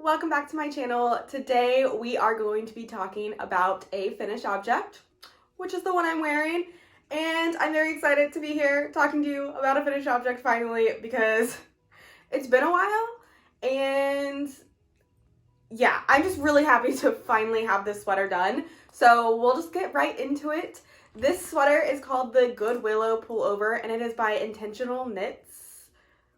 welcome back to my channel. Today we are going to be talking about a finished object, which is the one I'm wearing, and I'm very excited to be here talking to you about a finished object finally because it's been a while, and yeah, I'm just really happy to finally have this sweater done. So we'll just get right into it. This sweater is called the Willow Pullover, and it is by Intentional Knits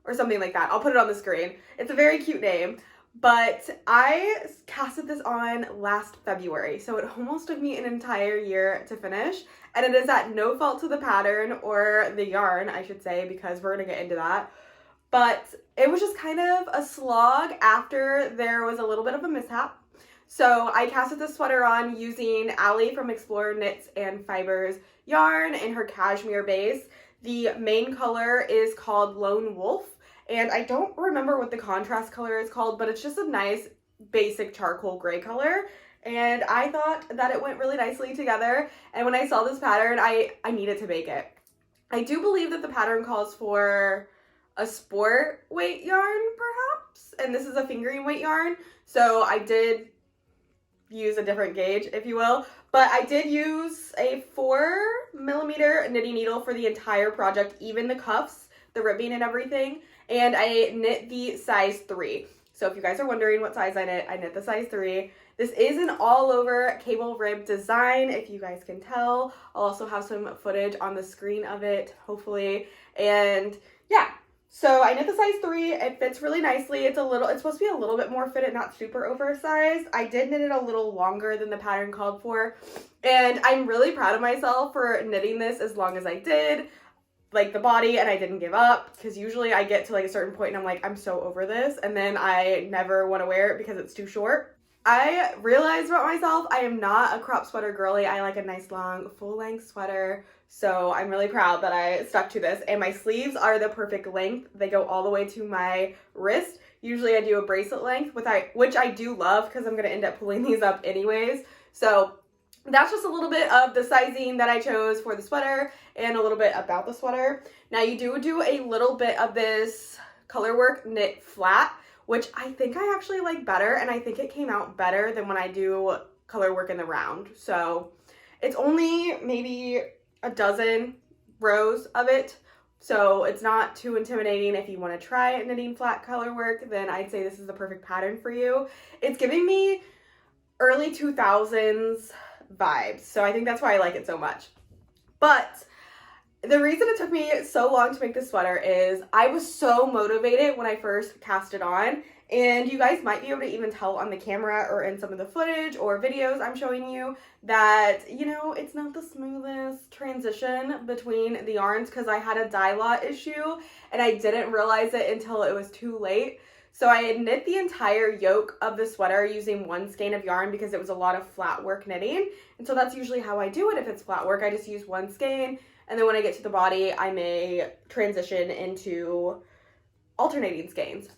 or something like that. I'll put it on the screen. It's a very cute name. But I casted this on last February, so it almost took me an entire year to finish, and it is at no fault to the pattern, or the yarn, I should say, because we're gonna get into that. But it was just kind of a slog after there was a little bit of a mishap. So I casted this sweater on using Allie from Explorer Knits and Fibers yarn in her cashmere base. The main color is called Lone Wolf. And I don't remember what the contrast color is called, but it's just a nice basic charcoal gray color. And I thought that it went really nicely together. And when I saw this pattern, I needed to make it. I do believe that the pattern calls for a sport weight yarn, perhaps. And this is a fingering weight yarn. So I did use a different gauge, if you will. But I did use a 4mm knitting needle for the entire project, even the cuffs, the ribbing and everything. And I knit the size 3. So if you guys are wondering what size I knit the size 3. This is an all over cable rib design, if you guys can tell. I'll also have some footage on the screen of it, hopefully. And yeah, so I knit the size 3. It fits really nicely. It's supposed to be a little bit more fitted, not super oversized. I did knit it a little longer than the pattern called for. And I'm really proud of myself for knitting this as long as I did. Like the body, and I didn't give up, because usually I get to like a certain point and I'm like, I'm so over this, and then I never want to wear it because it's too short. I realized about myself, I am not a crop sweater girly. I like a nice long full-length sweater, so I'm really proud that I stuck to this. And my sleeves are the perfect length. They go all the way to my wrist. Usually I do a bracelet length, which I do love because I'm going to end up pulling these up anyways. So that's just a little bit of the sizing that I chose for the sweater and a little bit about the sweater. Now you do a little bit of this color work knit flat, which I think I actually like better, and I think it came out better than when I do color work in the round. So it's only maybe a dozen rows of it, so it's not too intimidating. If you want to try knitting flat color work, then I'd say this is the perfect pattern for you. It's giving me early 2000s vibes, so I think that's why I like it so much. But the reason it took me so long to make this sweater is I was so motivated when I first cast it on, and you guys might be able to even tell on the camera or in some of the footage or videos I'm showing you that, you know, it's not the smoothest transition between the yarns because I had a dye lot issue and I didn't realize it until it was too late. So I had knit the entire yoke of the sweater using one skein of yarn because it was a lot of flat work knitting. And so that's usually how I do it if it's flat work. I just use one skein, and then when I get to the body, I may transition into alternating skeins.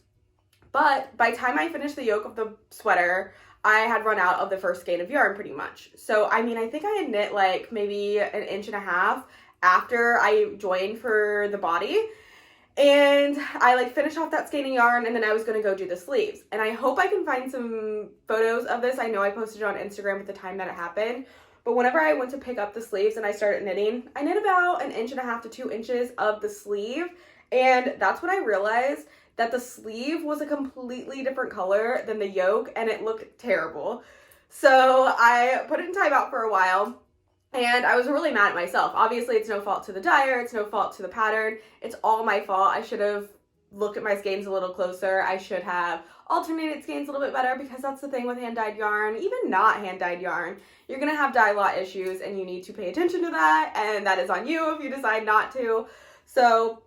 But by the time I finished the yoke of the sweater, I had run out of the first skein of yarn pretty much. So, I mean, I think I had knit like maybe 1.5 inches after I joined for the body. And I like finished off that skein of yarn, and then I was going to go do the sleeves. And I hope I can find some photos of this. I know I posted it on Instagram at the time that it happened. But whenever I went to pick up the sleeves and I started knitting, I knit about 1.5 inches to 2 inches of the sleeve. And that's when I realized that the sleeve was a completely different color than the yoke, and it looked terrible. So I put it in timeout for a while. And I was really mad at myself. Obviously, it's no fault to the dyer. It's no fault to the pattern. It's all my fault. I should have looked at my skeins a little closer. I should have alternated skeins a little bit better, because that's the thing with hand-dyed yarn. Even not hand-dyed yarn, you're going to have dye lot issues, and you need to pay attention to that. And that is on you if you decide not to. So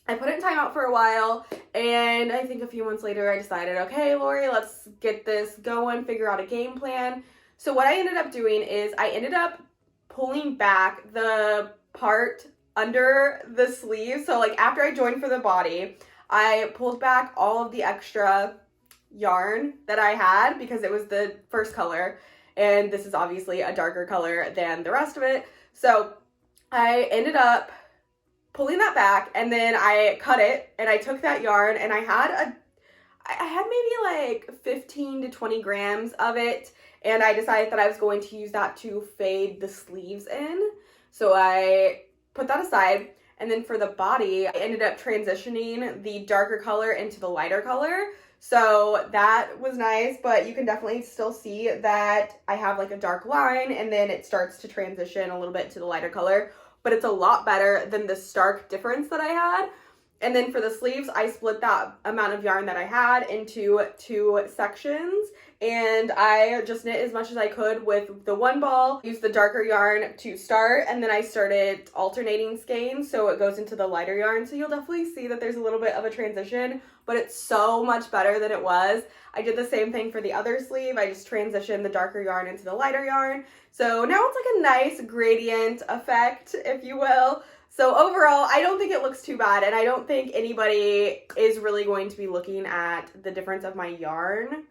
I put it in timeout for a while, and I think a few months later I decided, okay, Lori, let's get this going, figure out a game plan. So what I ended up doing is I ended up pulling back the part under the sleeve. So like after I joined for the body, I pulled back all of the extra yarn that I had because it was the first color, and this is obviously a darker color than the rest of it. So I ended up pulling that back, and then I cut it, and I took that yarn, and I I had maybe like 15 to 20 grams of it, and I decided that I was going to use that to fade the sleeves in. So I put that aside, and then for the body, I ended up transitioning the darker color into the lighter color. So that was nice, but you can definitely still see that I have like a dark line, and then it starts to transition a little bit to the lighter color, but it's a lot better than the stark difference that I had. And then for the sleeves, I split that amount of yarn that I had into 2 sections, and I just knit as much as I could with the one ball, used the darker yarn to start, and then I started alternating skeins so it goes into the lighter yarn. So you'll definitely see that there's a little bit of a transition, but it's so much better than it was. I did the same thing for the other sleeve. I just transitioned the darker yarn into the lighter yarn. So now it's like a nice gradient effect, if you will. So overall, I don't think it looks too bad, and I don't think anybody is really going to be looking at the difference of my yarn.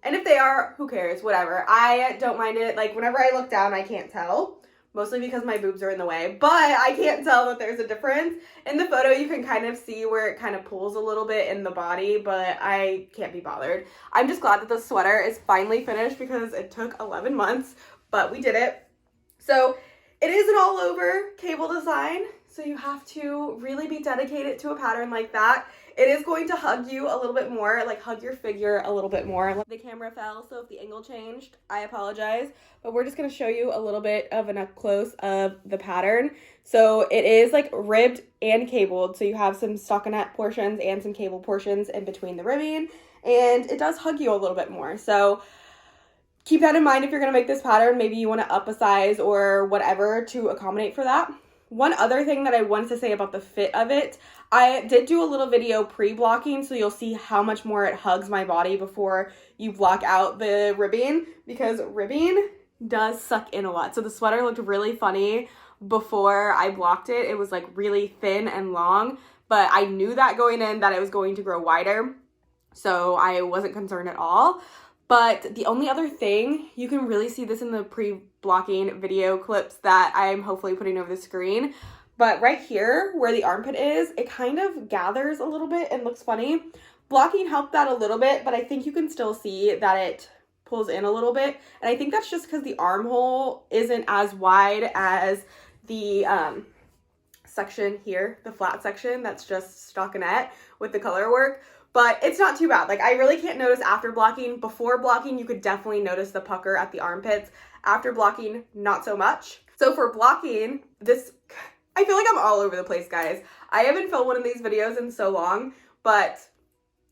And if they are, who cares? Whatever. I don't mind it. Like, whenever I look down, I can't tell. Mostly because my boobs are in the way. But I can't tell that there's a difference. In the photo, you can kind of see where it kind of pulls a little bit in the body, but I can't be bothered. I'm just glad that the sweater is finally finished because it took 11 months, but we did it. So it is an all-over cable design, so you have to really be dedicated to a pattern like that. It is going to hug you a little bit more, like hug your figure a little bit more. The camera fell, so if the angle changed, I apologize. But we're just going to show you a little bit of an up close of the pattern. So it is like ribbed and cabled, so you have some stockinette portions and some cable portions in between the ribbing, and it does hug you a little bit more. So keep that in mind if you're going to make this pattern. Maybe you want to up a size or whatever to accommodate for that. One other thing that I wanted to say about the fit of it, I did do a little video pre-blocking, so you'll see how much more it hugs my body before you block out the ribbing, because ribbing does suck in a lot. So the sweater looked really funny before I blocked it. It was like really thin and long, but I knew that going in that it was going to grow wider, so I wasn't concerned at all. But the only other thing, you can really see this in the pre-blocking video clips that I'm hopefully putting over the screen, but right here where the armpit is, it kind of gathers a little bit and looks funny. Blocking helped that a little bit, but I think you can still see that it pulls in a little bit, and I think that's just because the armhole isn't as wide as the section here, the flat section that's just stockinette with the color work. But it's not too bad. Like, I really can't notice after blocking. Before blocking, you could definitely notice the pucker at the armpits. After blocking, not so much. So for blocking, this, I feel like I'm all over the place, guys. I haven't filmed one of these videos in so long, but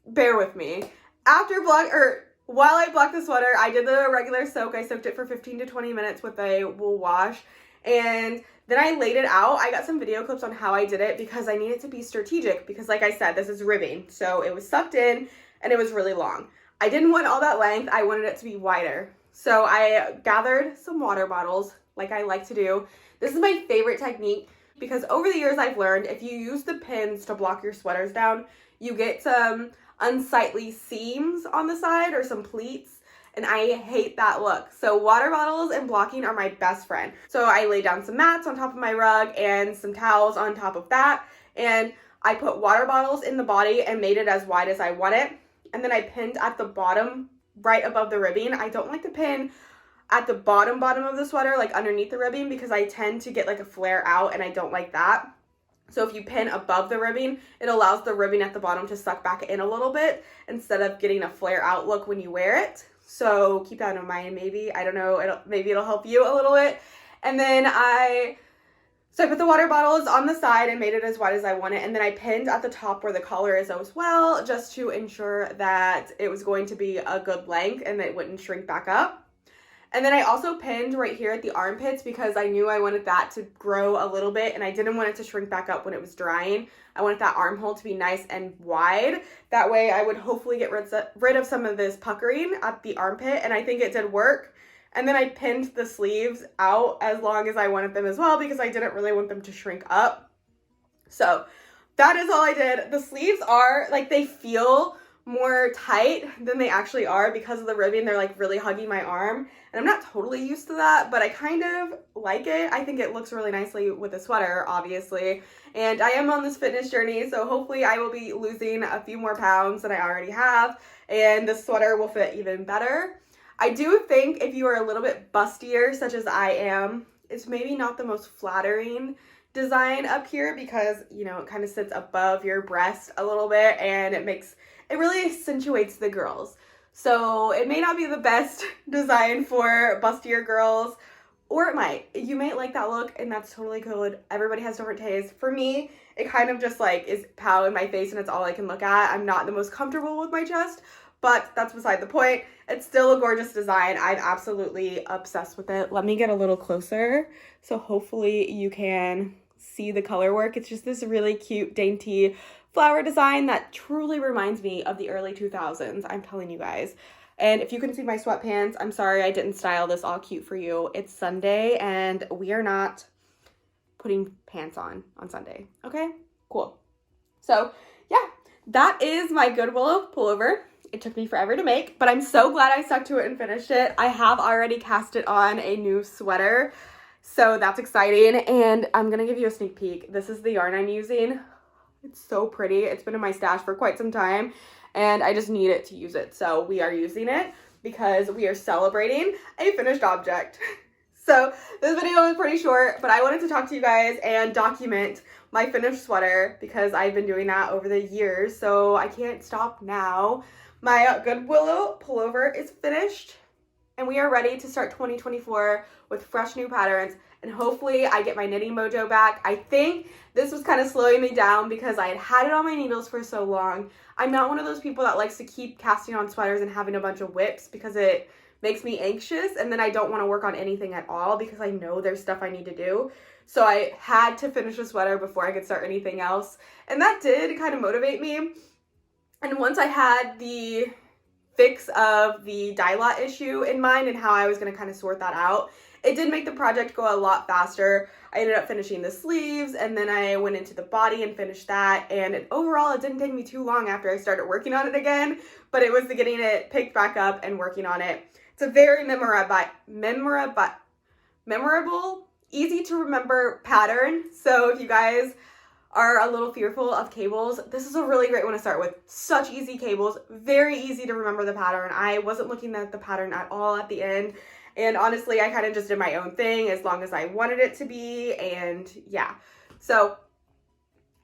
bear with me. While I blocked the sweater, I did the regular soak. I soaked it for 15 to 20 minutes with a wool wash, and then I laid it out. I got some video clips on how I did it because I needed to be strategic because, like I said, this is ribbing. So it was sucked in and it was really long. I didn't want all that length. I wanted it to be wider. So I gathered some water bottles like I like to do. This is my favorite technique because over the years I've learned if you use the pins to block your sweaters down, you get some unsightly seams on the side or some pleats. And I hate that look. So water bottles and blocking are my best friend. So I laid down some mats on top of my rug and some towels on top of that. And I put water bottles in the body and made it as wide as I want it. And then I pinned at the bottom, right above the ribbing. I don't like to pin at the bottom of the sweater, like underneath the ribbing, because I tend to get like a flare out and I don't like that. So if you pin above the ribbing, it allows the ribbing at the bottom to suck back in a little bit instead of getting a flare out look when you wear it. So keep that in mind, maybe. I don't know, maybe it'll help you a little bit. And then I put the water bottles on the side and made it as wide as I want it. And then I pinned at the top where the collar is as well, just to ensure that it was going to be a good length and that it wouldn't shrink back up. And then I also pinned right here at the armpits because I knew I wanted that to grow a little bit and I didn't want it to shrink back up when it was drying. I wanted that armhole to be nice and wide. That way I would hopefully get rid of some of this puckering at the armpit, and I think it did work. And then I pinned the sleeves out as long as I wanted them as well because I didn't really want them to shrink up. So that is all I did. The sleeves are, like, they feel more tight than they actually are because of the ribbing. They're like really hugging my arm, and I'm not totally used to that, but I kind of like it. I think it looks really nicely with a sweater, obviously. And I am on this fitness journey, so hopefully I will be losing a few more pounds than I already have, and this sweater will fit even better. I do think if you are a little bit bustier, such as I am, it's maybe not the most flattering design up here because, you know, it kind of sits above your breast a little bit and it really accentuates the girls. So it may not be the best design for bustier girls, or it might. You may like that look and that's totally good. Everybody has different tastes. For me, it kind of just like is pow in my face and it's all I can look at. I'm not the most comfortable with my chest, but that's beside the point. It's still a gorgeous design. I'm absolutely obsessed with it. Let me get a little closer so hopefully you can see the color work. It's just this really cute, dainty flower design that truly reminds me of the early 2000s. I'm telling you guys. And if you can see my sweatpants, I'm sorry I didn't style this all cute for you. It's Sunday and we are not putting pants on Sunday. Okay, cool. So yeah, that is my good Willow pullover. It took me forever to make, but I'm so glad I stuck to it and finished it. I have already cast it on a new sweater, so that's exciting. And I'm gonna give you a sneak peek. This is the yarn I'm using. It's so pretty. It's been in my stash for quite some time and I just need it to use it. So we are using it because we are celebrating a finished object. So this video is pretty short, but I wanted to talk to you guys and document my finished sweater because I've been doing that over the years, so I can't stop now. My good Willow pullover is finished and we are ready to start 2024 with fresh new patterns, and hopefully I get my knitting mojo back. I think this was kind of slowing me down because I had it on my needles for so long. I'm not one of those people that likes to keep casting on sweaters and having a bunch of whips because it makes me anxious and then I don't want to work on anything at all because I know there's stuff I need to do. So I had to finish a sweater before I could start anything else, and that did kind of motivate me. And once I had the fix of the dye lot issue in mind and how I was going to kind of sort that out, it did make the project go a lot faster. I ended up finishing the sleeves and then I went into the body and finished that, and overall it didn't take me too long after I started working on it again, but it was the getting it picked back up and working on it. It's a very memorable, easy to remember pattern. So if you guys are a little fearful of cables, this is a really great one to start with. Such easy cables, very easy to remember the pattern. I wasn't looking at the pattern at all at the end, and honestly I kind of just did my own thing as long as I wanted it to be, and yeah. So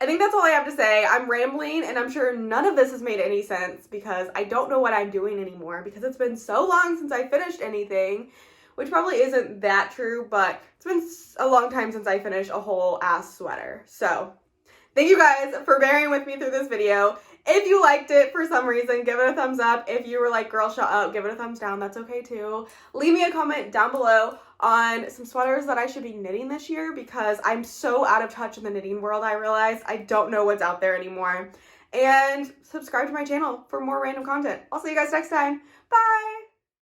I think that's all I have to say. I'm rambling and I'm sure none of this has made any sense because I don't know what I'm doing anymore because it's been so long since I finished anything, which probably isn't that true, but it's been a long time since I finished a whole ass sweater. So thank you guys for bearing with me through this video. If you liked it for some reason, give it a thumbs up. If you were like, girl, shut up, give it a thumbs down. That's okay too. Leave me a comment down below on some sweaters that I should be knitting this year because I'm so out of touch in the knitting world. I realize I don't know what's out there anymore. And subscribe to my channel for more random content. I'll see you guys next time. Bye!